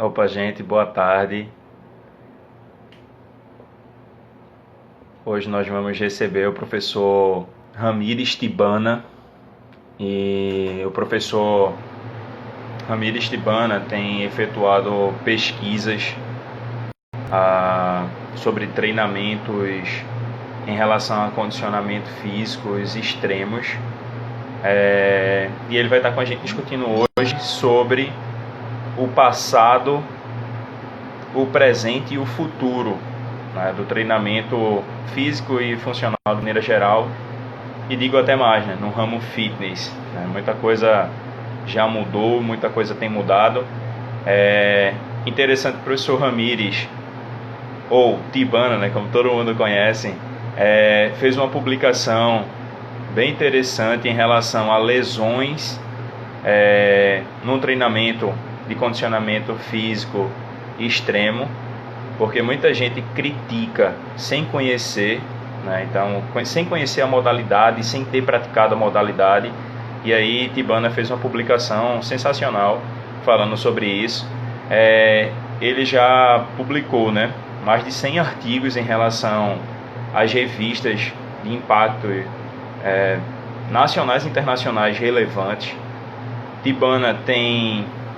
Opa, gente, boa tarde. Hoje nós vamos receber o professor Ramires Tibana. E o professor Ramires Tibana tem efetuado pesquisas sobre treinamentos em relação a condicionamento físicos extremos. E ele vai estar com a gente discutindo hoje sobre o passado, o presente e o futuro, né, do treinamento físico e funcional de maneira geral. E digo até mais, né, no ramo fitness, né, muita coisa já mudou, muita coisa tem mudado. É interessante, o professor Ramires, ou Tibana, né, como todo mundo conhece, fez uma publicação bem interessante em relação a lesões no treinamento de condicionamento físico extremo, porque muita gente critica sem conhecer, né? Então, sem conhecer a modalidade, sem ter praticado a modalidade. E aí Tibana fez uma publicação sensacional falando sobre isso. Ele já publicou, né, mais de 100 artigos em relação às revistas de impacto nacionais e internacionais relevantes. Tibana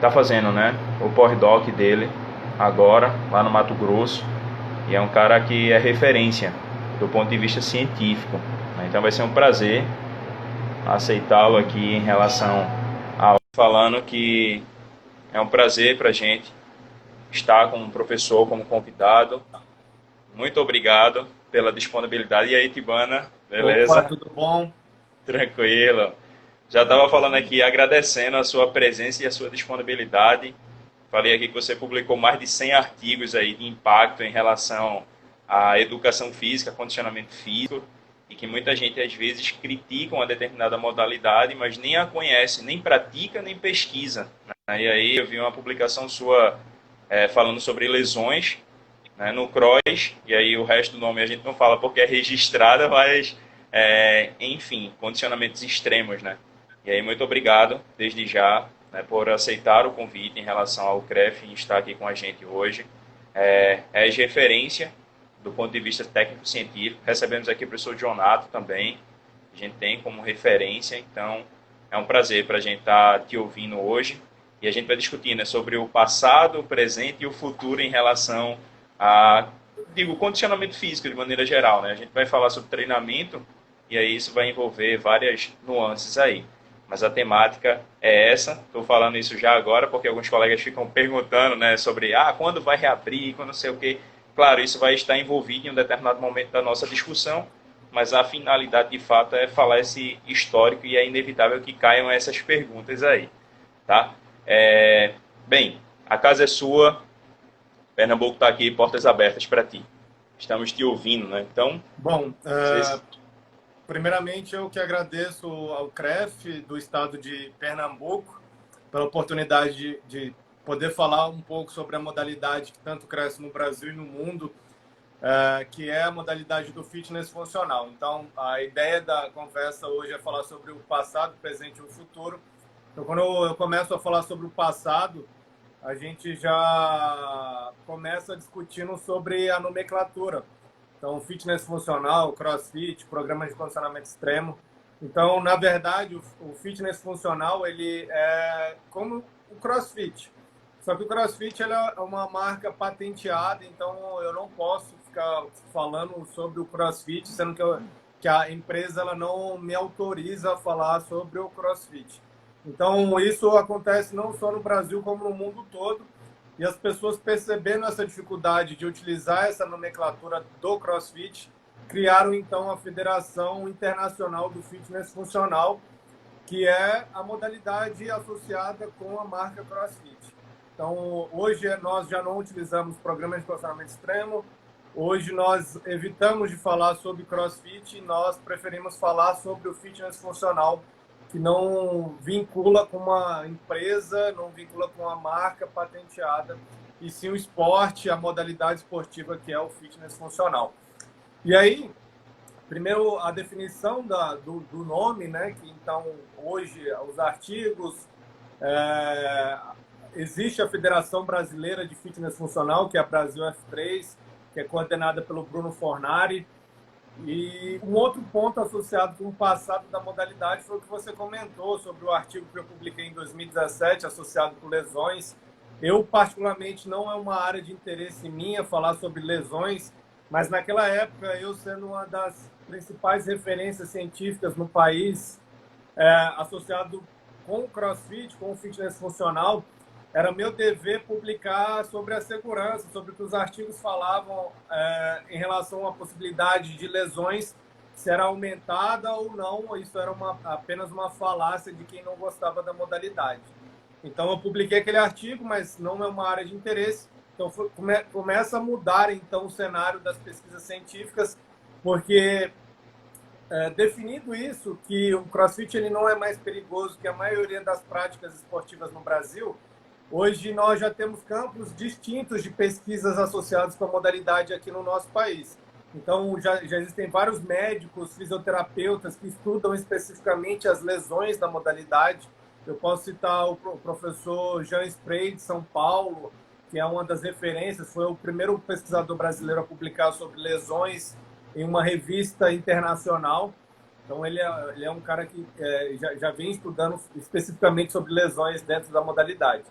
tá fazendo, né, o pós-doc dele agora lá no Mato Grosso, e é um cara que é referência do ponto de vista científico, né? Então vai ser um prazer aceitá-lo aqui em relação a falando que é um prazer para a gente estar com um professor como convidado. Muito obrigado pela disponibilidade. E aí, Tibana, Opa, beleza? tudo bom? Tranquilo. Já estava falando aqui, agradecendo a sua presença e a sua disponibilidade. Falei aqui que você publicou mais de 100 artigos aí de impacto em relação à educação física, condicionamento físico, e que muita gente às vezes critica uma determinada modalidade, mas nem a conhece, nem pratica, nem pesquisa, né? E aí eu vi uma publicação sua falando sobre lesões, né, no CROSS, e aí o resto do nome a gente não fala porque é registrada, mas enfim, condicionamentos extremos, né? E aí muito obrigado desde já, né, por aceitar o convite em relação ao CREF e estar aqui com a gente hoje. É de referência do ponto de vista técnico-científico. Recebemos aqui o professor Jonato também, a gente tem como referência, então é um prazer para a gente estar te ouvindo hoje. E a gente vai discutir, né, sobre o passado, o presente e o futuro em relação a, digo, condicionamento físico de maneira geral, né? A gente vai falar sobre treinamento e aí isso vai envolver várias nuances aí. Mas a temática é essa. Estou falando isso já agora porque alguns colegas ficam perguntando, né, sobre quando vai reabrir, quando não sei o quê. Claro, isso vai estar envolvido em um determinado momento da nossa discussão, mas a finalidade de fato é falar esse histórico e é inevitável que caiam essas perguntas aí, tá? Bem, a casa é sua, Pernambuco está aqui, portas abertas para ti. Estamos te ouvindo, né? Então, Bom, vocês... primeiramente eu que agradeço ao CREF do estado de Pernambuco pela oportunidade de poder falar um pouco sobre a modalidade que tanto cresce no Brasil e no mundo, que é a modalidade do fitness funcional. Então, a ideia da conversa hoje é falar sobre o passado, o presente e o futuro. Então, quando eu começo a falar sobre o passado, a gente já começa discutindo sobre a nomenclatura. Então, fitness funcional, crossfit, programas de condicionamento extremo. Então, na verdade, o fitness funcional ele é como o crossfit. Só que o crossfit ele é uma marca patenteada, então eu não posso ficar falando sobre o crossfit, sendo que a empresa ela não me autoriza a falar sobre o crossfit. Então, isso acontece não só no Brasil, como no mundo todo. E as pessoas percebendo essa dificuldade de utilizar essa nomenclatura do CrossFit, criaram então a Federação Internacional do Fitness Funcional, que é a modalidade associada com a marca CrossFit. Então, hoje nós já não utilizamos programas de condicionamento extremo, hoje nós evitamos de falar sobre CrossFit e nós preferimos falar sobre o fitness funcional, que não vincula com uma empresa, não vincula com uma marca patenteada, e sim o esporte, a modalidade esportiva que é o fitness funcional. E aí, primeiro a definição do nome, né? Que então hoje os artigos existe a Federação Brasileira de Fitness Funcional, que é a Brasil F3, que é coordenada pelo Bruno Fornari. E um outro ponto associado com o passado da modalidade foi o que você comentou sobre o artigo que eu publiquei em 2017, associado com lesões. Eu, particularmente, não é uma área de interesse minha falar sobre lesões, mas naquela época, eu sendo uma das principais referências científicas no país, associado com o CrossFit, com o fitness funcional, era meu dever publicar sobre a segurança, sobre o que os artigos falavam em relação à possibilidade de lesões, se era aumentada ou não, isso era apenas uma falácia de quem não gostava da modalidade. Então, eu publiquei aquele artigo, mas não é uma área de interesse. Então, começa a mudar, então, o cenário das pesquisas científicas, porque, definindo isso, que o CrossFit ele não é mais perigoso que a maioria das práticas esportivas no Brasil, hoje nós já temos campos distintos de pesquisas associados com a modalidade aqui no nosso país. Então, já existem vários médicos, fisioterapeutas que estudam especificamente as lesões da modalidade. Eu posso citar o professor Jean Spray, de São Paulo, que é uma das referências, foi o primeiro pesquisador brasileiro a publicar sobre lesões em uma revista internacional. Então, ele é um cara que já vem estudando especificamente sobre lesões dentro da modalidade.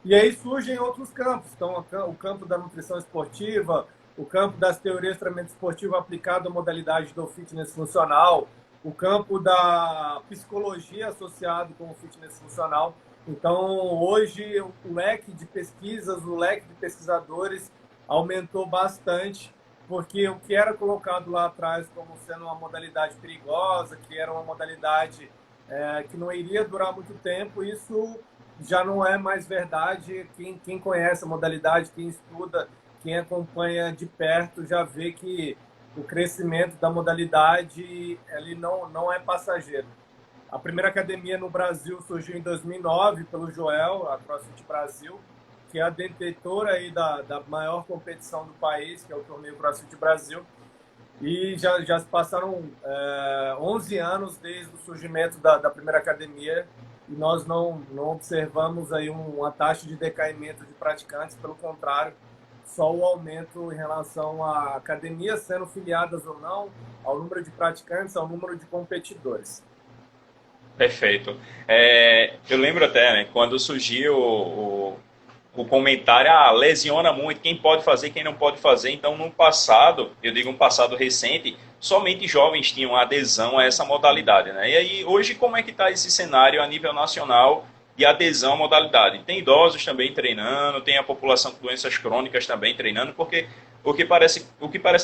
E aí surgem outros campos. Então, o campo da nutrição esportiva, o campo das teorias de treinamento esportivo aplicado à modalidade do fitness funcional, o campo da psicologia associado com o fitness funcional. Então, hoje, o leque de pesquisas, o leque de pesquisadores aumentou bastante, porque o que era colocado lá atrás como sendo uma modalidade perigosa, que era uma modalidade que não iria durar muito tempo, isso já não é mais verdade. Quem conhece a modalidade, quem estuda, quem acompanha de perto, já vê que o crescimento da modalidade ele não é passageiro. A primeira academia no Brasil surgiu em 2009 pelo Joel, a CrossFit Brasil, que é a detentora aí da maior competição do país, que é o Torneio CrossFit Brasil. E já se passaram 11 anos desde o surgimento da primeira academia, e nós não observamos aí uma taxa de decaimento de praticantes, pelo contrário, só o aumento em relação a academias sendo filiadas ou não, ao número de praticantes, ao número de competidores. Perfeito. Eu lembro até, né, quando surgiu o comentário, lesiona muito, quem pode fazer, quem não pode fazer. Então, no passado, eu digo um passado recente, somente jovens tinham adesão a essa modalidade, né? E aí, hoje, como é que está esse cenário a nível nacional de adesão à modalidade? Tem idosos também treinando, tem a população com doenças crônicas também treinando, porque o que parece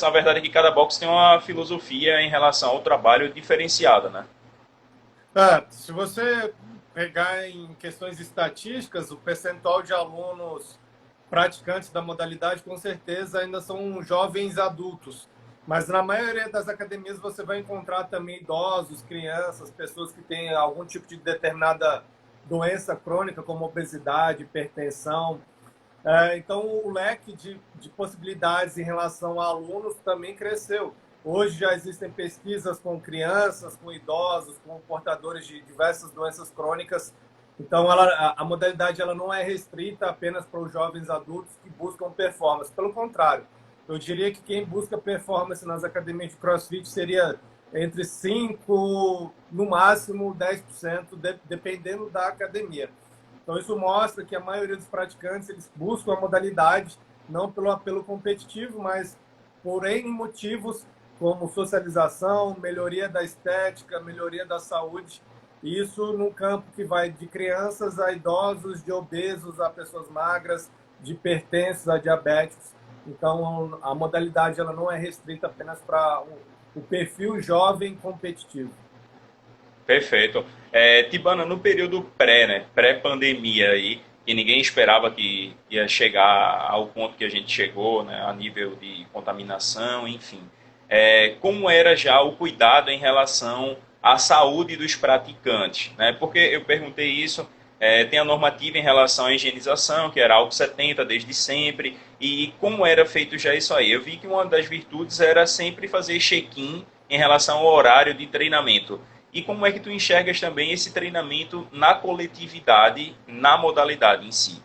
na verdade, é que cada box tem uma filosofia em relação ao trabalho diferenciada, né? Se você pegar em questões estatísticas, o percentual de alunos praticantes da modalidade, com certeza, ainda são jovens adultos. Mas na maioria das academias você vai encontrar também idosos, crianças, pessoas que têm algum tipo de determinada doença crônica, como obesidade, hipertensão. Então, o leque de possibilidades em relação a alunos também cresceu. Hoje já existem pesquisas com crianças, com idosos, com portadores de diversas doenças crônicas. Então, a modalidade ela não é restrita apenas para os jovens adultos que buscam performance. Pelo contrário, eu diria que quem busca performance nas academias de CrossFit seria entre 5%, no máximo 10%, dependendo da academia. Então, isso mostra que a maioria dos praticantes eles buscam a modalidade não pelo apelo competitivo, mas por N motivos, como socialização, melhoria da estética, melhoria da saúde. Isso num campo que vai de crianças a idosos, de obesos a pessoas magras, de hipertensos a diabéticos. Então, a modalidade ela não é restrita apenas para o perfil jovem competitivo. Perfeito. Tibana, no período pré-pandemia aí, que ninguém esperava que ia chegar ao ponto que a gente chegou, né, a nível de contaminação, enfim. Como era já o cuidado em relação à saúde dos praticantes, né? Porque eu perguntei isso, tem a normativa em relação à higienização, que era álcool 70 desde sempre, e como era feito já isso aí? Eu vi que uma das virtudes era sempre fazer check-in em relação ao horário de treinamento. E como é que tu enxergas também esse treinamento na coletividade, na modalidade em si?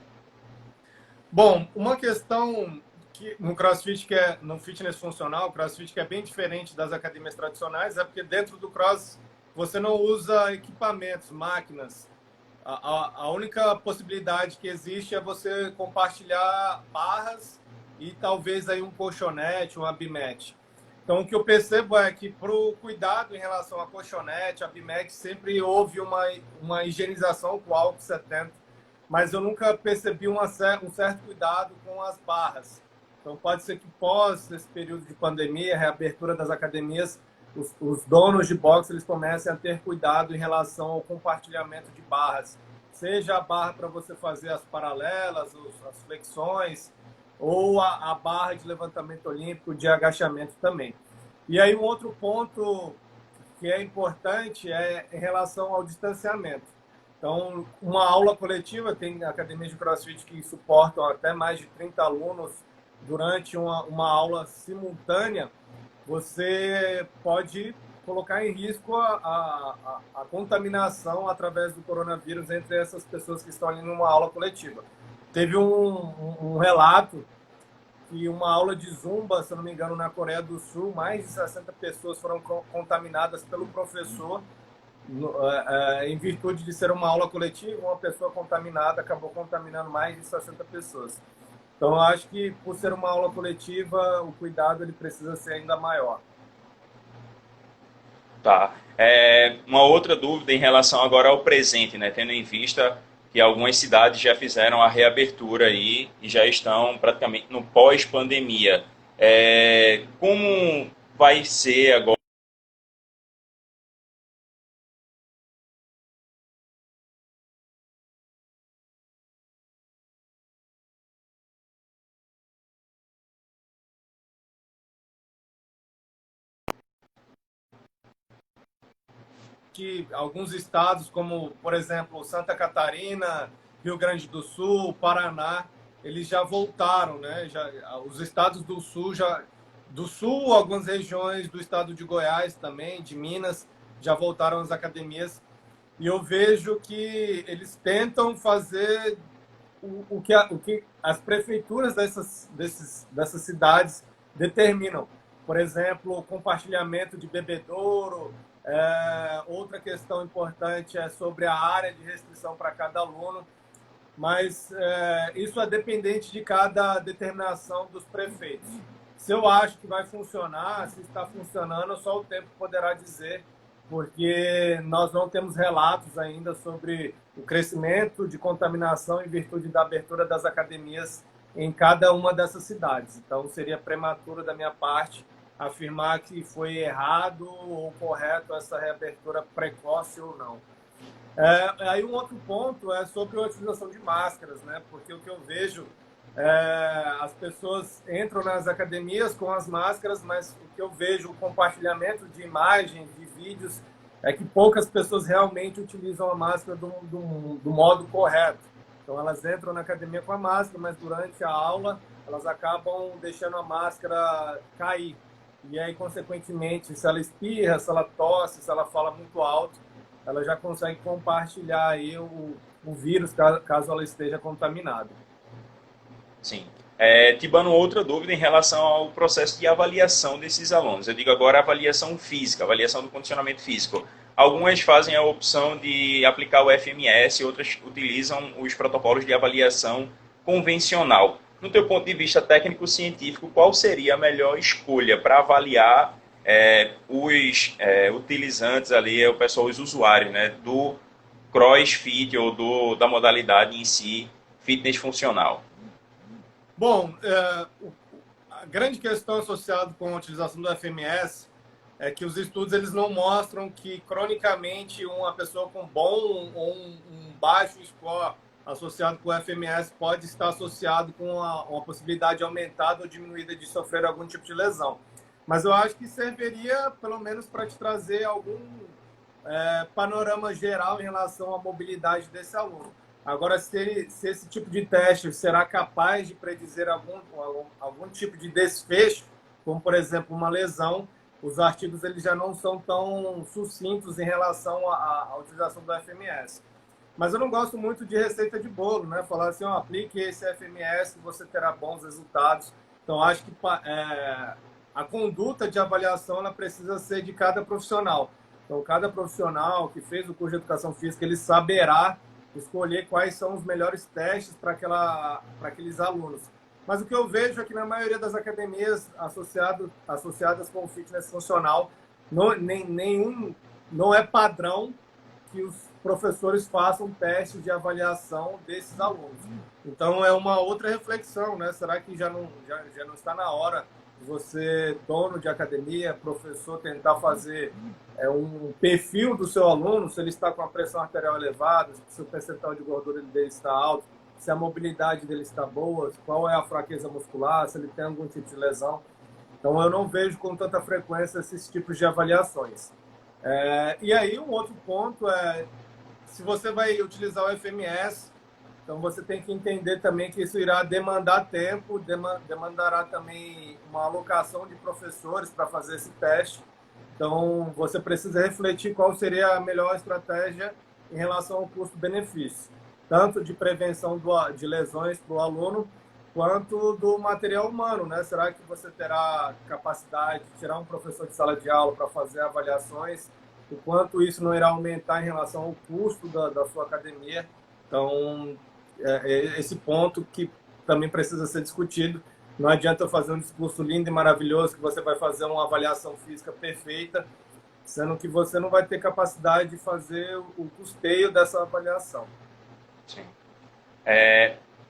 Bom, uma questão que no CrossFit, que é no fitness funcional, CrossFit que é bem diferente das academias tradicionais, é porque dentro do Cross você não usa equipamentos, máquinas. A única possibilidade que existe é você compartilhar barras e talvez aí um colchonete, um abimet. Então, o que eu percebo é que, para o cuidado em relação a colchonete, abimet, sempre houve uma higienização com álcool 70, mas eu nunca percebi um certo cuidado com as barras. Então, pode ser que pós esse período de pandemia, reabertura das academias, os donos de boxe eles comecem a ter cuidado em relação ao compartilhamento de barras. Seja a barra para você fazer as paralelas, as flexões, ou a barra de levantamento olímpico, de agachamento também. E aí um outro ponto que é importante é em relação ao distanciamento. Então, uma aula coletiva, tem academias de CrossFit que suportam até mais de 30 alunos durante uma aula simultânea, você pode colocar em risco a contaminação através do coronavírus entre essas pessoas que estão ali numa aula coletiva. Teve um relato que uma aula de Zumba, se eu não me engano, na Coreia do Sul, mais de 60 pessoas foram contaminadas pelo professor em virtude de ser uma aula coletiva, uma pessoa contaminada acabou contaminando mais de 60 pessoas. Então, eu acho que, por ser uma aula coletiva, o cuidado ele precisa ser ainda maior. Tá. Uma outra dúvida em relação agora ao presente, né? Tendo em vista que algumas cidades já fizeram a reabertura aí e já estão praticamente no pós-pandemia. Como vai ser agora Que alguns estados, como, por exemplo, Santa Catarina, Rio Grande do Sul, Paraná, eles já voltaram, né? Os estados do sul, algumas regiões do estado de Goiás também, de Minas, já voltaram às academias. E eu vejo que eles tentam fazer o que as prefeituras dessas cidades determinam. Por exemplo, o compartilhamento de bebedouro. Outra questão importante é sobre a área de restrição para cada aluno, mas isso é dependente de cada determinação dos prefeitos. Se eu acho que vai funcionar, se está funcionando, só o tempo poderá dizer, porque nós não temos relatos ainda sobre o crescimento de contaminação em virtude da abertura das academias em cada uma dessas cidades. Então, seria prematuro da minha parte afirmar que foi errado ou correto essa reabertura precoce ou não. Aí um outro ponto é sobre a utilização de máscaras, né? Porque o que eu vejo as pessoas entram nas academias com as máscaras, mas o que eu vejo, o compartilhamento de imagens, de vídeos, é que poucas pessoas realmente utilizam a máscara do modo correto. Então, elas entram na academia com a máscara, mas durante a aula, elas acabam deixando a máscara cair. E aí, consequentemente, se ela espirra, se ela tosse, se ela fala muito alto, ela já consegue compartilhar aí o vírus, caso ela esteja contaminada. sim. Tibano, outra dúvida em relação ao processo de avaliação desses alunos. Eu digo agora avaliação física, avaliação do condicionamento físico. Algumas fazem a opção de aplicar o FMS, outras utilizam os protocolos de avaliação convencional. No teu ponto de vista técnico-científico, qual seria a melhor escolha para avaliar os utilizantes ali, o pessoal, os usuários, né, do CrossFit ou da modalidade em si, fitness funcional? Bom, a grande questão associada com a utilização do FMS é que os estudos eles não mostram que cronicamente uma pessoa com bom ou um baixo score associado com o FMS pode estar associado com uma possibilidade aumentada ou diminuída de sofrer algum tipo de lesão. Mas eu acho que serviria pelo menos para te trazer algum panorama geral em relação à mobilidade desse aluno. Agora, se esse tipo de teste será capaz de predizer algum tipo de desfecho, como, por exemplo, uma lesão, os artigos eles já não são tão sucintos em relação à utilização do FMS. Mas eu não gosto muito de receita de bolo, né? Falar assim, ó, aplique esse FMS, você terá bons resultados. Então, acho que a conduta de avaliação ela precisa ser de cada profissional. Então, cada profissional que fez o curso de Educação Física, ele saberá escolher quais são os melhores testes para aqueles alunos. Mas o que eu vejo é que na maioria das academias associadas com o fitness funcional, não é padrão que os professores façam testes de avaliação desses alunos. Então, é uma outra reflexão, né? Será que já não está na hora de você, dono de academia, professor, tentar fazer um perfil do seu aluno, se ele está com a pressão arterial elevada, se o percentual de gordura dele está alto, se a mobilidade dele está boa, qual é a fraqueza muscular, se ele tem algum tipo de lesão. Então, eu não vejo com tanta frequência esses tipos de avaliações. E aí, um outro ponto é, se você vai utilizar o FMS, então você tem que entender também que isso irá demandar tempo, demandará também uma alocação de professores para fazer esse teste. Então, você precisa refletir qual seria a melhor estratégia em relação ao custo-benefício, tanto de prevenção de lesões para o aluno, quanto do material humano, né? Será que você terá capacidade de tirar um professor de sala de aula para fazer avaliações? O quanto isso não irá aumentar em relação ao custo da sua academia? Então, esse ponto que também precisa ser discutido. Não adianta eu fazer um discurso lindo e maravilhoso que você vai fazer uma avaliação física perfeita, sendo que você não vai ter capacidade de fazer o custeio dessa avaliação. Sim.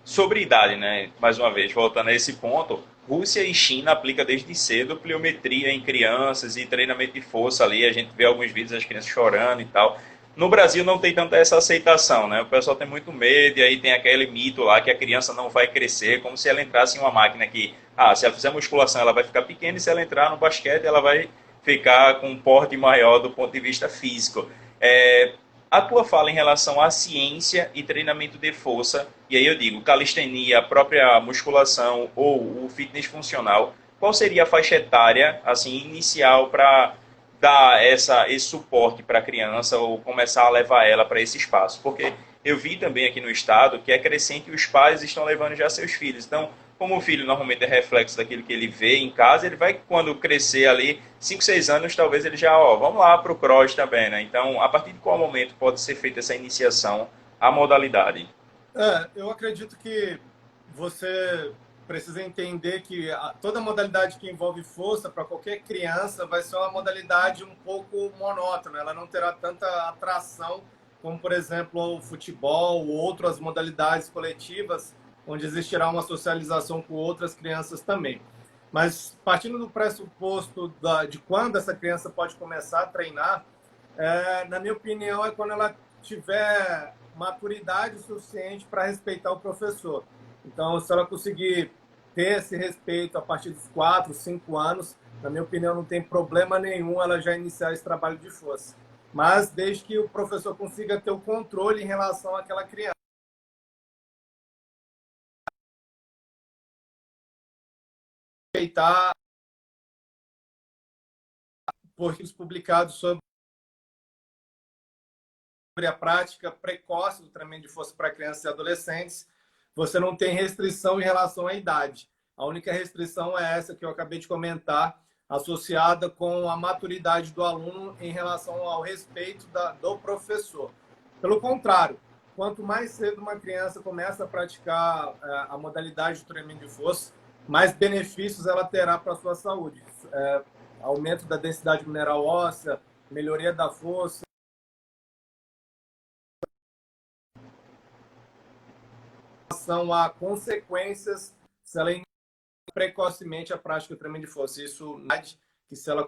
Sobre idade, né? Mais uma vez, voltando a esse ponto, Rússia e China aplicam desde cedo pliometria em crianças e treinamento de força ali. A gente vê alguns vídeos das crianças chorando e tal. No Brasil não tem tanta essa aceitação, né? O pessoal tem muito medo e aí tem aquele mito lá que a criança não vai crescer, como se ela entrasse em uma máquina que, se ela fizer musculação ela vai ficar pequena e se ela entrar no basquete ela vai ficar com um porte maior do ponto de vista físico. A tua fala em relação à ciência e treinamento de força, e aí eu digo, calistenia, a própria musculação ou o fitness funcional, qual seria a faixa etária assim, inicial para dar esse suporte para a criança ou começar a levar ela para esse espaço? Porque eu vi também aqui no estado que é crescente e os pais estão levando já seus filhos. Então, como o filho normalmente é reflexo daquilo que ele vê em casa, ele vai, quando crescer ali, 5, 6 anos, talvez ele já, vamos lá para o cross também, né? Então, a partir de qual momento pode ser feita essa iniciação à modalidade? Eu acredito que você precisa entender que toda modalidade que envolve força, para qualquer criança, vai ser uma modalidade um pouco monótona. Ela não terá tanta atração como, por exemplo, o futebol ou outras modalidades coletivas, onde existirá uma socialização com outras crianças também. Mas, partindo do pressuposto de quando essa criança pode começar a treinar, na minha opinião, é quando ela tiver maturidade suficiente para respeitar o professor. Então, se ela conseguir ter esse respeito a partir dos 4, 5 anos, na minha opinião, não tem problema nenhum ela já iniciar esse trabalho de força. Mas desde que o professor consiga ter o controle em relação àquela criança. Respeitar artigos publicados sobre a prática precoce do treinamento de força para crianças e adolescentes, você não tem restrição em relação à idade. A única restrição é essa que eu acabei de comentar, associada com a maturidade do aluno em relação ao respeito do professor. Pelo contrário, quanto mais cedo uma criança começa a praticar a modalidade de treinamento de força, mais benefícios ela terá para a sua saúde. Aumento da densidade mineral óssea, melhoria da força, são a consequências se ela inicia precocemente a prática do treinamento de força. Isso, que se ela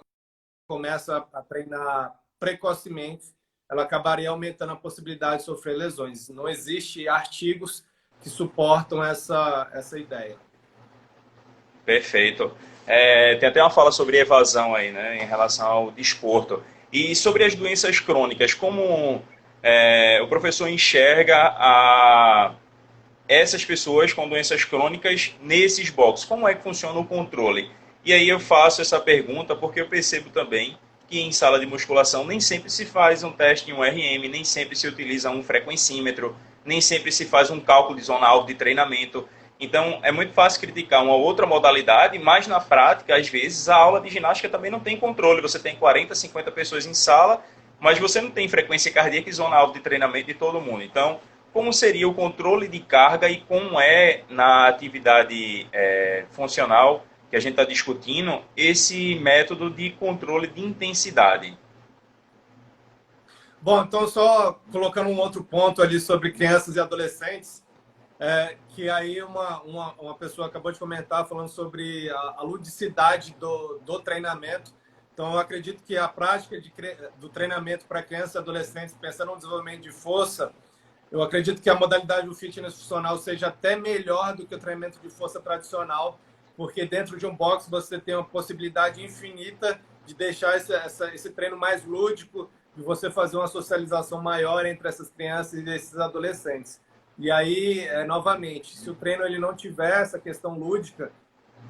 começa a treinar precocemente, ela acabaria aumentando a possibilidade de sofrer lesões. Não existe artigos que suportam essa ideia. Perfeito. Tem até uma fala sobre evasão aí, né, em relação ao desporto. E sobre as doenças crônicas, como o professor enxerga essas pessoas com doenças crônicas nesses boxes? Como é que funciona o controle? E aí eu faço essa pergunta porque eu percebo também que em sala de musculação nem sempre se faz um teste em um RM, nem sempre se utiliza um frequencímetro, nem sempre se faz um cálculo de zona-alvo de treinamento. Então, é muito fácil criticar uma outra modalidade, mas na prática, às vezes, a aula de ginástica também não tem controle. Você tem 40, 50 pessoas em sala, mas você não tem frequência cardíaca e zona-alvo de treinamento de todo mundo. Então, como seria o controle de carga e como é na atividade funcional que a gente está discutindo esse método de controle de intensidade? Bom, então só colocando um outro ponto ali sobre crianças e adolescentes, que aí uma pessoa acabou de comentar falando sobre a ludicidade do treinamento. Então, eu acredito que a prática do treinamento para crianças e adolescentes, pensando no desenvolvimento de força, eu acredito que a modalidade do fitness funcional seja até melhor do que o treinamento de força tradicional, porque dentro de um box você tem uma possibilidade infinita de deixar esse treino mais lúdico, de você fazer uma socialização maior entre essas crianças e esses adolescentes. E aí, novamente, se o treino ele não tiver essa questão lúdica,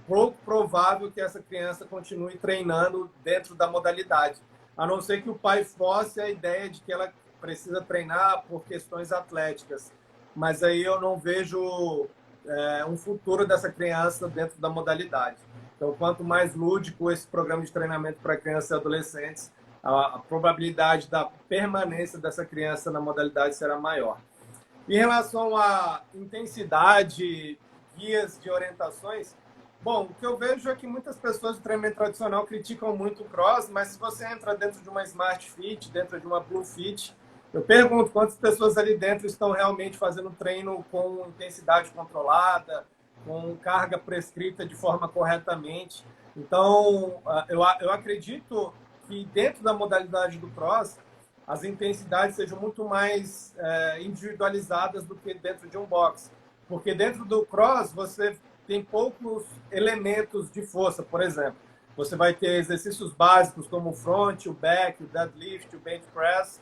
pouco provável que essa criança continue treinando dentro da modalidade, a não ser que o pai force a ideia de que ela precisa treinar por questões atléticas. Mas aí eu não vejo um futuro dessa criança dentro da modalidade. Então, quanto mais lúdico esse programa de treinamento para crianças e adolescentes, a probabilidade da permanência dessa criança na modalidade será maior. Em relação à intensidade, guias de orientações, bom, o que eu vejo é que muitas pessoas do treinamento tradicional criticam muito o cross, mas se você entra dentro de uma Smart Fit, dentro de uma Blue Fit, eu pergunto quantas pessoas ali dentro estão realmente fazendo treino com intensidade controlada, com carga prescrita de forma corretamente. Então, eu acredito que dentro da modalidade do cross, as intensidades sejam muito mais individualizadas do que dentro de um box. Porque dentro do cross, você tem poucos elementos de força, por exemplo. Você vai ter exercícios básicos como o front, o back, o deadlift, o bench press,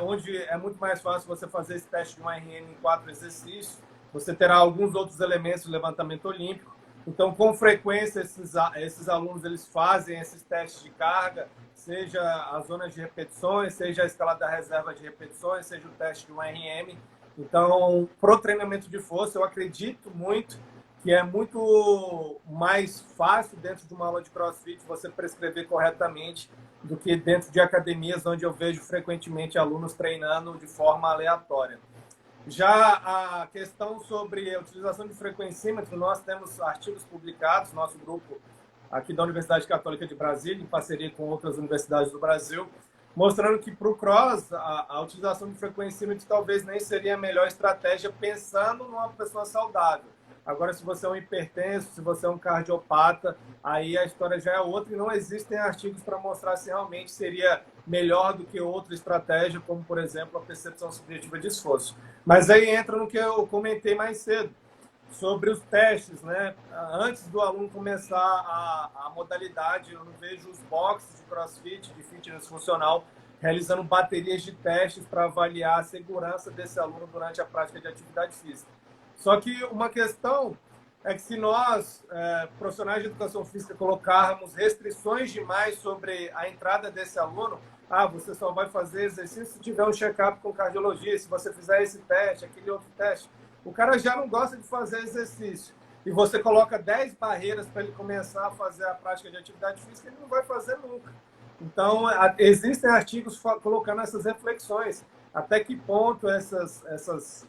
onde é muito mais fácil você fazer esse teste de um RM em 4 exercícios. Você terá alguns outros elementos de levantamento olímpico. Então, com frequência, esses alunos eles fazem esses testes de carga, seja as zonas de repetições, seja a escala da reserva de repetições, seja o teste de um RM. Então, para o treinamento de força, eu acredito muito que é muito mais fácil dentro de uma aula de CrossFit você prescrever corretamente do que dentro de academias onde eu vejo frequentemente alunos treinando de forma aleatória. Já a questão sobre a utilização de frequencímetro, nós temos artigos publicados, nosso grupo aqui da Universidade Católica de Brasília, em parceria com outras universidades do Brasil, mostrando que para o cross, a utilização de frequencímetro talvez nem seria a melhor estratégia pensando numa pessoa saudável. Agora, se você é um hipertenso, se você é um cardiopata, aí a história já é outra e não existem artigos para mostrar se realmente seria melhor do que outra estratégia, como, por exemplo, a percepção subjetiva de esforço. Mas aí entra no que eu comentei mais cedo, sobre os testes, né? Antes do aluno começar a modalidade, eu não vejo os boxes de CrossFit, de fitness funcional, realizando baterias de testes para avaliar a segurança desse aluno durante a prática de atividade física. Só que uma questão é que se nós, profissionais de educação física, colocarmos restrições demais sobre a entrada desse aluno, você só vai fazer exercício se tiver um check-up com cardiologia, se você fizer esse teste, aquele outro teste. O cara já não gosta de fazer exercício. E você coloca 10 barreiras para ele começar a fazer a prática de atividade física, ele não vai fazer nunca. Então, existem artigos colocando essas reflexões. Até que ponto essas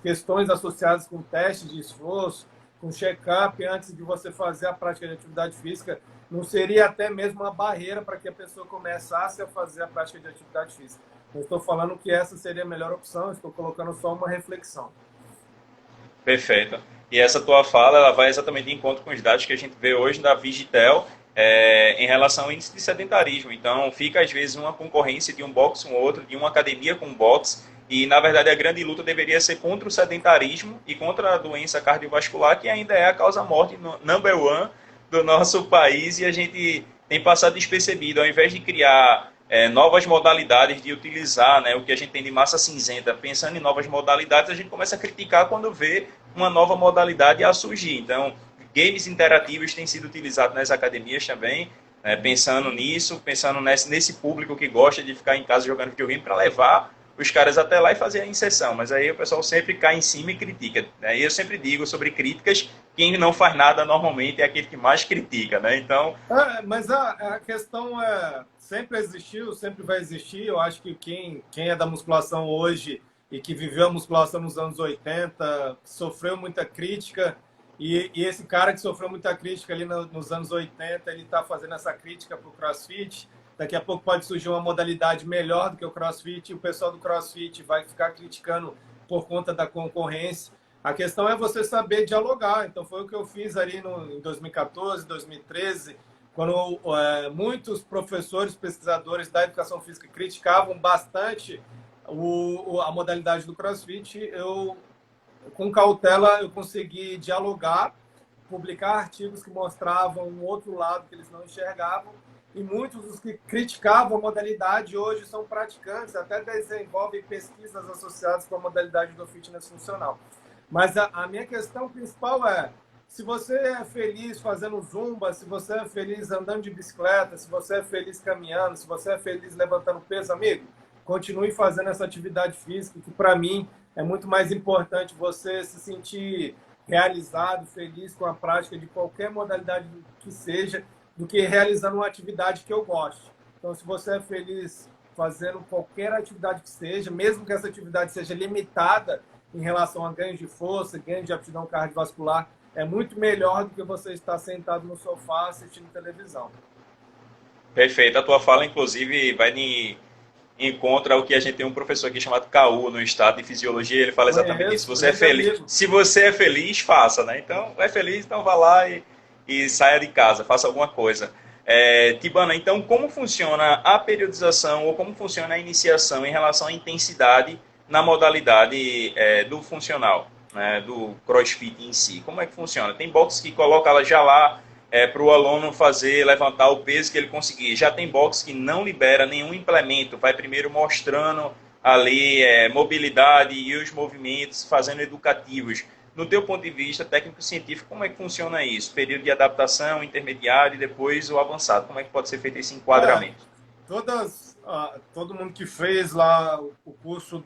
questões associadas com teste de esforço, com check-up antes de você fazer a prática de atividade física, não seria até mesmo uma barreira para que a pessoa começasse a fazer a prática de atividade física? Não estou falando que essa seria a melhor opção, estou colocando só uma reflexão. Perfeito. E essa tua fala, ela vai exatamente de encontro com os dados que a gente vê hoje da Vigitel em relação ao índice de sedentarismo. Então, fica às vezes uma concorrência de um box com o outro, de uma academia com um box, e na verdade a grande luta deveria ser contra o sedentarismo e contra a doença cardiovascular, que ainda é a causa morte number one do nosso país, e a gente tem passado despercebido. Ao invés de criar novas modalidades, de utilizar o que a gente tem de massa cinzenta, pensando em novas modalidades, a gente começa a criticar quando vê uma nova modalidade a surgir. Então, games interativos têm sido utilizados nas academias também. Pensando nisso, pensando nesse público que gosta de ficar em casa jogando videogame para levar os caras até lá e fazer a inserção. Mas aí o pessoal sempre cai em cima e critica. Né? E eu sempre digo sobre críticas, quem não faz nada normalmente é aquele que mais critica. Né? Então, Mas a questão sempre existiu, sempre vai existir. Eu acho que quem é da musculação hoje e que viveu a musculação nos anos 80 sofreu muita crítica. E esse cara que sofreu muita crítica ali nos anos 80, ele está fazendo essa crítica para o CrossFit. Daqui a pouco pode surgir uma modalidade melhor do que o CrossFit e o pessoal do CrossFit vai ficar criticando por conta da concorrência. A questão é você saber dialogar. Então, foi o que eu fiz ali em 2014, 2013, quando muitos professores, pesquisadores da educação física criticavam bastante a modalidade do CrossFit. Com cautela, eu consegui dialogar, publicar artigos que mostravam um outro lado que eles não enxergavam, e muitos dos que criticavam a modalidade hoje são praticantes, até desenvolvem pesquisas associadas com a modalidade do fitness funcional. Mas a minha questão principal é, se você é feliz fazendo zumba, se você é feliz andando de bicicleta, se você é feliz caminhando, se você é feliz levantando peso, amigo, continue fazendo essa atividade física, que para mim é muito mais importante você se sentir realizado, feliz com a prática de qualquer modalidade que seja, do que realizando uma atividade que eu goste. Então, se você é feliz fazendo qualquer atividade que seja, mesmo que essa atividade seja limitada em relação a ganho de força, ganho de aptidão cardiovascular, é muito melhor do que você estar sentado no sofá assistindo televisão. perfeito. A tua fala, inclusive, vai encontra o que a gente tem um professor aqui chamado Caú no estado de fisiologia, ele fala exatamente isso. Você é feliz, se você é feliz, faça, né? Então, é feliz, então vá lá e saia de casa, faça alguma coisa. Tibana, então como funciona a periodização ou como funciona a iniciação em relação à intensidade na modalidade do funcional, né, do CrossFit em si? Como é que funciona? Tem box que coloca ela já lá para o aluno fazer, levantar o peso que ele conseguir. Já tem box que não libera nenhum implemento, vai primeiro mostrando ali mobilidade e os movimentos, fazendo educativos. No teu ponto de vista técnico-científico, como é que funciona isso? Período de adaptação, intermediário e depois o avançado. Como é que pode ser feito esse enquadramento? Todo mundo que fez lá o curso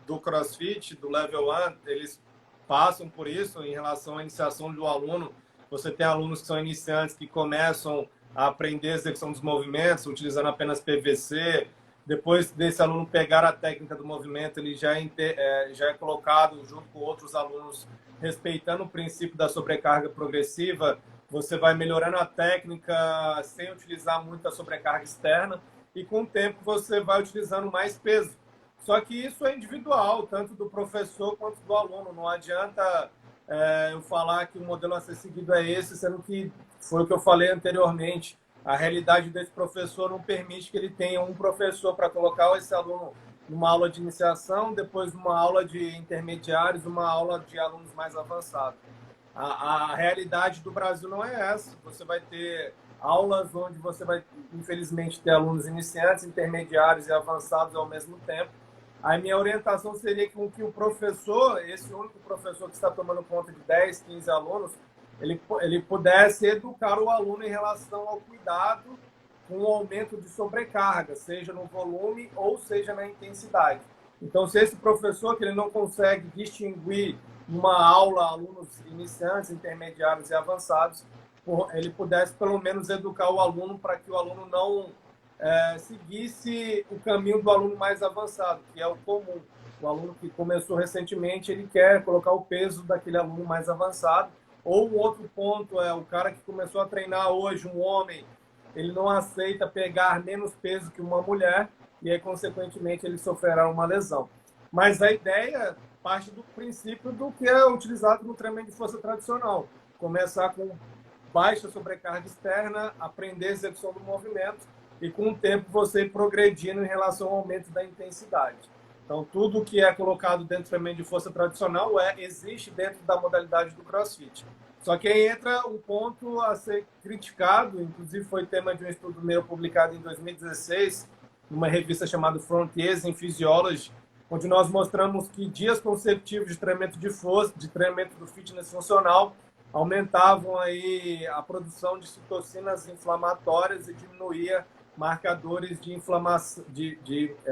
do CrossFit, do Level 1, eles passam por isso em relação à iniciação do aluno. Você tem alunos que são iniciantes que começam a aprender a execução dos movimentos, utilizando apenas PVC. Depois desse aluno pegar a técnica do movimento, ele já é colocado junto com outros alunos, respeitando o princípio da sobrecarga progressiva. Você vai melhorando a técnica sem utilizar muito a sobrecarga externa e com o tempo você vai utilizando mais peso. Só que isso é individual, tanto do professor quanto do aluno. Não adianta eu falar que o modelo a ser seguido é esse, sendo que foi o que eu falei anteriormente. A realidade desse professor não permite que ele tenha um professor para colocar esse aluno numa aula de iniciação, depois numa aula de intermediários, uma aula de alunos mais avançados. A realidade do Brasil não é essa. Você vai ter aulas onde você vai, infelizmente, ter alunos iniciantes, intermediários e avançados ao mesmo tempo. A minha orientação seria que o professor, esse único professor que está tomando conta de 10, 15 alunos, ele pudesse educar o aluno em relação ao cuidado com o aumento de sobrecarga, seja no volume ou seja na intensidade. Então, se esse professor que ele não consegue distinguir uma aula alunos iniciantes, intermediários e avançados, ele pudesse pelo menos educar o aluno para que o aluno não seguisse o caminho do aluno mais avançado, que é o comum. O aluno que começou recentemente, ele quer colocar o peso daquele aluno mais avançado. Ou um outro ponto é o cara que começou a treinar hoje, um homem, ele não aceita pegar menos peso que uma mulher e aí, consequentemente, ele sofrerá uma lesão. Mas a ideia parte do princípio do que é utilizado no treinamento de força tradicional. Começar com baixa sobrecarga externa, aprender a execução do movimento e, com o tempo, você ir progredindo em relação ao aumento da intensidade. Então, tudo que é colocado dentro do treinamento de força tradicional existe dentro da modalidade do CrossFit. Só que aí entra um ponto a ser criticado, inclusive foi tema de um estudo meu publicado em 2016, numa revista chamada Frontiers in Physiology, onde nós mostramos que dias consecutivos de treinamento de força, de treinamento do fitness funcional, aumentavam aí a produção de citocinas inflamatórias e diminuía marcadores de inflamação,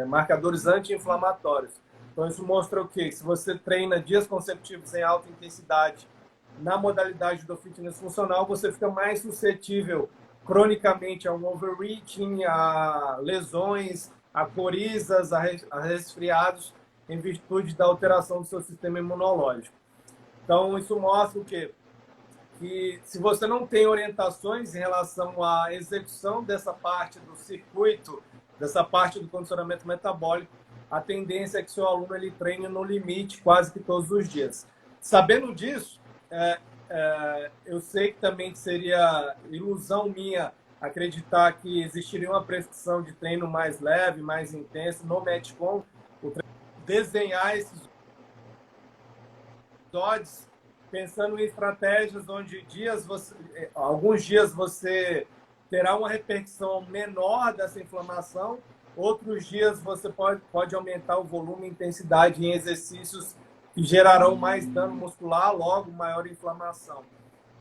marcadores anti-inflamatórios. Então isso mostra o quê? Se você treina dias consecutivos em alta intensidade na modalidade do fitness funcional, você fica mais suscetível cronicamente a um overreaching, a lesões, a corizas, a resfriados, em virtude da alteração do seu sistema imunológico. Então, isso mostra o quê? Que se você não tem orientações em relação à execução dessa parte do circuito, dessa parte do condicionamento metabólico, a tendência é que seu aluno ele treine no limite quase que todos os dias. Sabendo disso, eu sei que também seria ilusão minha acreditar que existiria uma prescrição de treino mais leve, mais intenso no Metcon, desenhar esses odds pensando em estratégias onde alguns dias você terá uma repercussão menor dessa inflamação, outros dias você pode aumentar o volume e intensidade em exercícios que gerarão mais dano muscular, logo maior inflamação.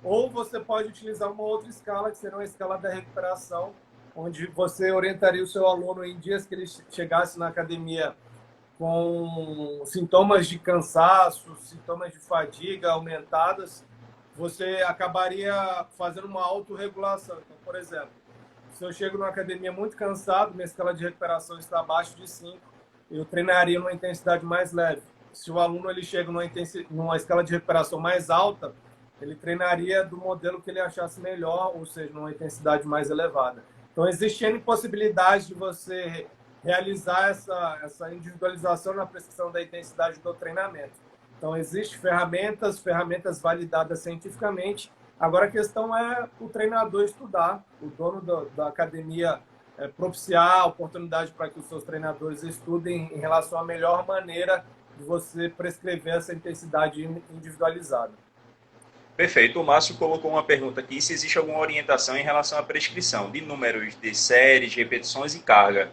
Ou você pode utilizar uma outra escala, que será uma escala da recuperação, onde você orientaria o seu aluno em dias que ele chegasse na academia com sintomas de cansaço, sintomas de fadiga aumentadas, você acabaria fazendo uma autorregulação. Então, por exemplo, se eu chego numa academia muito cansado, minha escala de recuperação está abaixo de 5, eu treinaria numa intensidade mais leve. Se o aluno ele chega numa escala de recuperação mais alta, ele treinaria do modelo que ele achasse melhor, ou seja, numa intensidade mais elevada. Então, existem possibilidades de você realizar essa individualização na prescrição da intensidade do treinamento. Então, existem ferramentas validadas cientificamente. Agora, a questão é o treinador estudar, o dono da academia propiciar a oportunidade para que os seus treinadores estudem em relação à melhor maneira de você prescrever essa intensidade individualizada. Perfeito. O Márcio colocou uma pergunta aqui, se existe alguma orientação em relação à prescrição de números de séries, repetições e carga.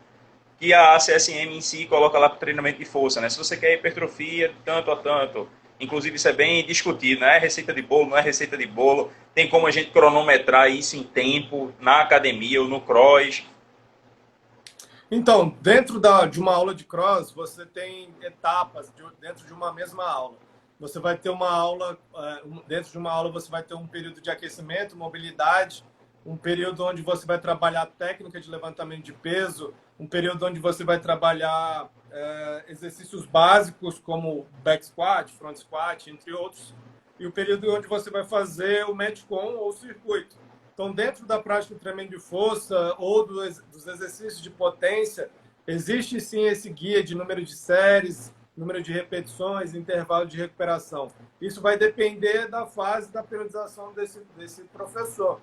Que a ACSM em si coloca lá para o treinamento de força, né? Se você quer hipertrofia, tanto a tanto. Inclusive, isso é bem discutido, não é receita de bolo, não é receita de bolo. Tem como a gente cronometrar isso em tempo, na academia ou no cross. Então, dentro de uma aula de cross, você tem etapas dentro de uma mesma aula. Você vai ter uma aula, dentro de uma aula você vai ter um período de aquecimento, mobilidade, um período onde você vai trabalhar técnica de levantamento de peso, um período onde você vai trabalhar exercícios básicos como back squat, front squat, entre outros, e o período onde você vai fazer o Metcon ou circuito. Então, dentro da prática de treinamento de força ou dos exercícios de potência, existe sim esse guia de número de séries, número de repetições, intervalo de recuperação. Isso vai depender da fase da periodização desse professor.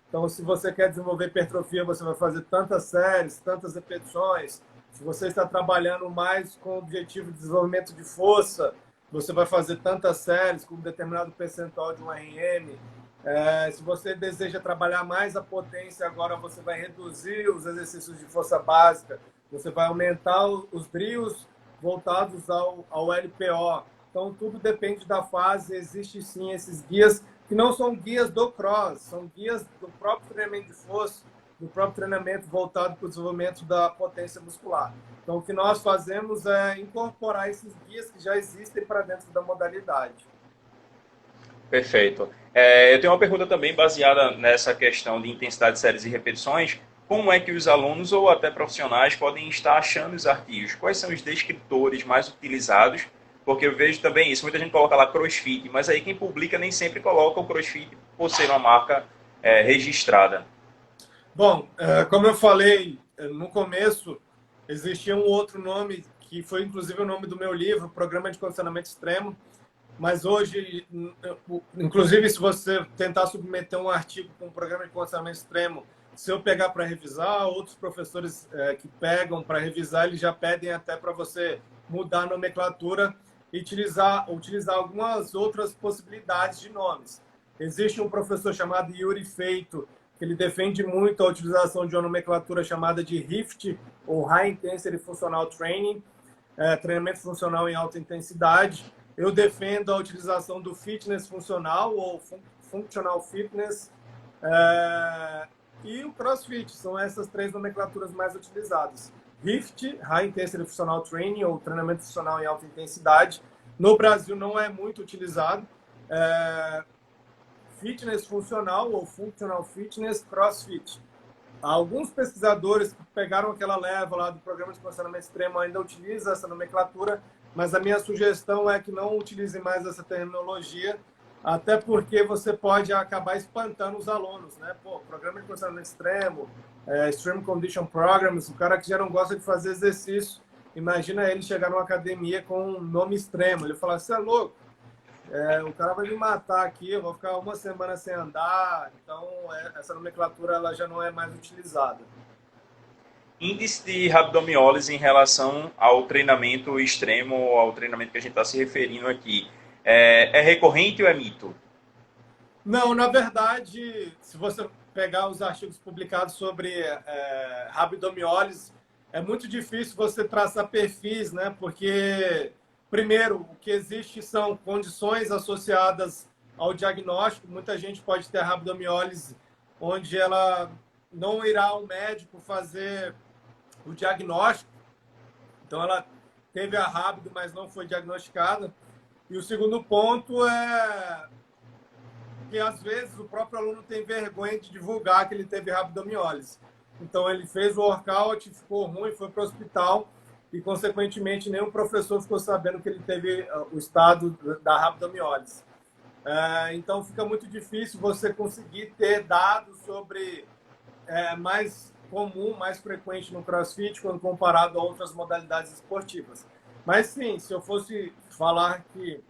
Então, se você quer desenvolver hipertrofia, você vai fazer tantas séries, tantas repetições. Se você está trabalhando mais com o objetivo de desenvolvimento de força, você vai fazer tantas séries com um determinado percentual de um RM. Se você deseja trabalhar mais a potência, agora você vai reduzir os exercícios de força básica. Você vai aumentar os drills voltados ao LPO. Então, tudo depende da fase. Existe, sim, esses guias que não são guias do cross, são guias do próprio treinamento de força, do próprio treinamento voltado para o desenvolvimento da potência muscular. Então, o que nós fazemos é incorporar esses guias que já existem para dentro da modalidade. Perfeito. Eu tenho uma pergunta também baseada nessa questão de intensidade, séries e repetições. Como é que os alunos ou até profissionais podem estar achando os artigos? Quais são os descriptores mais utilizados? Porque eu vejo também isso, muita gente coloca lá CrossFit, mas aí quem publica nem sempre coloca o CrossFit por ser uma marca registrada. Bom, como eu falei no começo, existia um outro nome, que foi inclusive o nome do meu livro, Programa de Condicionamento Extremo, mas hoje, inclusive se você tentar submeter um artigo com um programa de condicionamento extremo, se eu pegar para revisar, outros professores que pegam para revisar, eles já pedem até para você mudar a nomenclatura e utilizar algumas outras possibilidades de nomes. Existe um professor chamado Yuri Feito, que ele defende muito a utilização de uma nomenclatura chamada de HIFT, ou High Intensity Functional Training, treinamento funcional em alta intensidade. Eu defendo a utilização do fitness funcional, ou Functional Fitness e o CrossFit. São essas 3 nomenclaturas mais utilizadas. HIIT, High Intensity Functional Training, ou treinamento funcional em alta intensidade. No Brasil não é muito utilizado. Fitness funcional ou Functional Fitness, CrossFit. Alguns pesquisadores que pegaram aquela leva lá do programa de condicionamento extremo ainda utilizam essa nomenclatura, mas a minha sugestão é que não utilize mais essa terminologia, até porque você pode acabar espantando os alunos, né? Pô, programa de condicionamento extremo, Extreme Condition Programs, o cara que já não gosta de fazer exercício, imagina ele chegar numa academia com um nome extremo, ele fala, você é louco? O cara vai me matar aqui, eu vou ficar uma semana sem andar, então essa nomenclatura ela já não é mais utilizada. Índice de rabdomiólise em relação ao treinamento extremo, ao treinamento que a gente está se referindo aqui, é recorrente ou é mito? Não, na verdade, se você pegar os artigos publicados sobre rabdomiólise, é muito difícil você traçar perfis, né? Porque primeiro, o que existe são condições associadas ao diagnóstico. Muita gente pode ter rabdomiólise onde ela não irá ao médico fazer o diagnóstico. Então, ela teve a rábido, mas não foi diagnosticada. E o segundo ponto é que, às vezes, o próprio aluno tem vergonha de divulgar que ele teve rabdomiólise. Então, ele fez o workout, ficou ruim, foi para o hospital, e, consequentemente, nenhum professor ficou sabendo que ele teve o estado da rabdomiólise. Então, fica muito difícil você conseguir ter dados sobre mais comum, mais frequente no CrossFit, quando comparado a outras modalidades esportivas. Mas, sim, se eu fosse falar que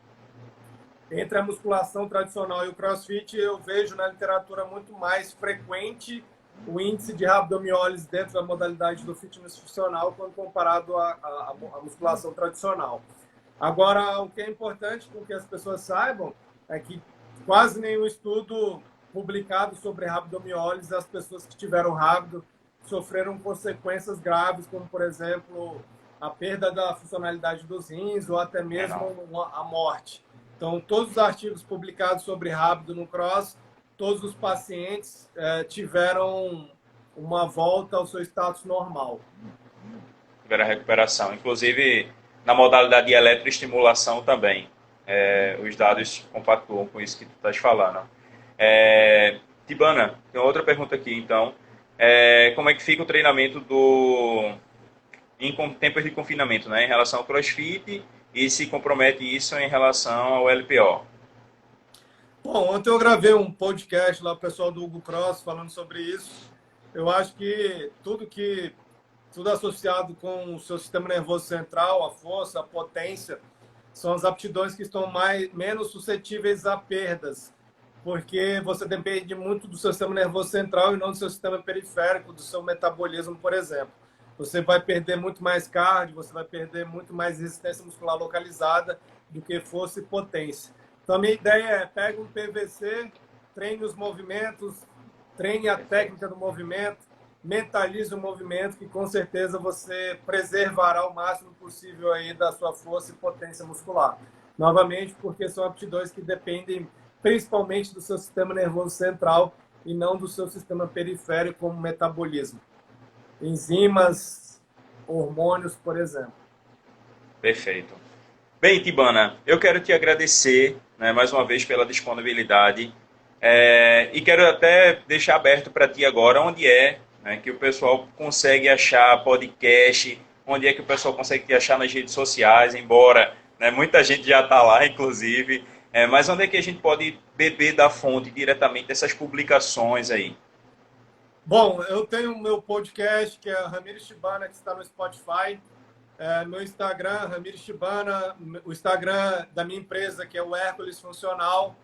entre a musculação tradicional e o CrossFit, eu vejo na literatura muito mais frequente o índice de rabdomiólise dentro da modalidade do fitness funcional quando comparado à musculação tradicional. Agora, o que é importante com que as pessoas saibam é que quase nenhum estudo publicado sobre rabdomiólise, as pessoas que tiveram rápido sofreram consequências graves, como, por exemplo, a perda da funcionalidade dos rins ou até mesmo a morte. Então, todos os artigos publicados sobre rápido no cross, todos os pacientes tiveram uma volta ao seu status normal. Tiveram a recuperação. Inclusive, na modalidade de eletroestimulação também. Os dados compactuam com isso que tu estás falando. Tibana, tem outra pergunta aqui, então. Como é que fica o treinamento em tempos de confinamento, né, em relação ao CrossFit e se compromete isso em relação ao LPO? Bom, ontem eu gravei um podcast lá, o pessoal do Hugo Cross, falando sobre isso. Eu acho que tudo associado com o seu sistema nervoso central, a força, a potência, são as aptidões que estão menos suscetíveis a perdas, porque você depende muito do seu sistema nervoso central e não do seu sistema periférico, do seu metabolismo, por exemplo. Você vai perder muito mais cardio, você vai perder muito mais resistência muscular localizada do que fosse potência. Então, a minha ideia é, pega um PVC, treine os movimentos, treine a técnica do movimento, mentalize o movimento, que com certeza você preservará o máximo possível aí da sua força e potência muscular. Novamente, porque são aptidões que dependem principalmente do seu sistema nervoso central e não do seu sistema periférico, como metabolismo. Enzimas, hormônios, por exemplo. Perfeito. Bem, Tibana, eu quero te agradecer, né, mais uma vez pela disponibilidade e quero até deixar aberto para ti agora onde né, que o pessoal consegue achar podcast, onde é que o pessoal consegue te achar nas redes sociais, embora, né, muita gente já está lá, inclusive, mas onde é que a gente pode beber da fonte diretamente dessas publicações aí? Bom, eu tenho o meu podcast, que é Ramires Tibana, que está no Spotify. Meu Instagram, Ramires Tibana. O Instagram da minha empresa, que é o Hércules Funcional.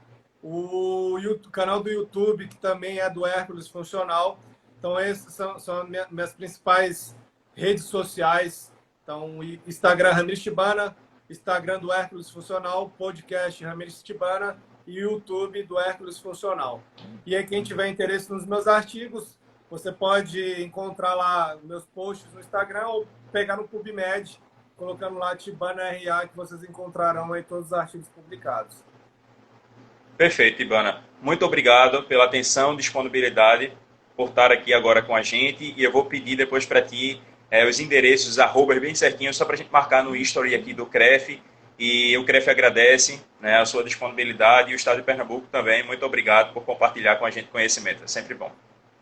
O canal do YouTube, que também é do Hércules Funcional. Então, essas são minhas principais redes sociais. Então, Instagram, Ramires Tibana. Instagram do Hércules Funcional. Podcast, Ramires Tibana. E YouTube do Hércules Funcional. E aí, quem tiver interesse nos meus artigos, você pode encontrar lá meus posts no Instagram ou pegar no PubMed, colocando lá Tibana RA, que vocês encontrarão aí todos os artigos publicados. Perfeito, Ibana. Muito obrigado pela atenção, disponibilidade, por estar aqui agora com a gente. E eu vou pedir depois para ti os endereços, os arrobas bem certinhos, só para a gente marcar no history aqui do CREF. E o CREF agradece, né, a sua disponibilidade e o Estado de Pernambuco também. Muito obrigado por compartilhar com a gente conhecimento. É sempre bom.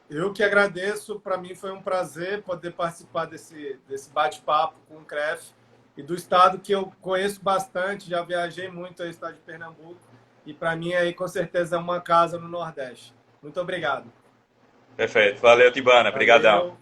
Eu que agradeço, para mim foi um prazer poder participar desse bate-papo com o CREF e do estado que eu conheço bastante, já viajei muito ao estado de Pernambuco e para mim aí com certeza é uma casa no Nordeste. Muito obrigado. Perfeito. Valeu, Tibana. Obrigadão. Valeu.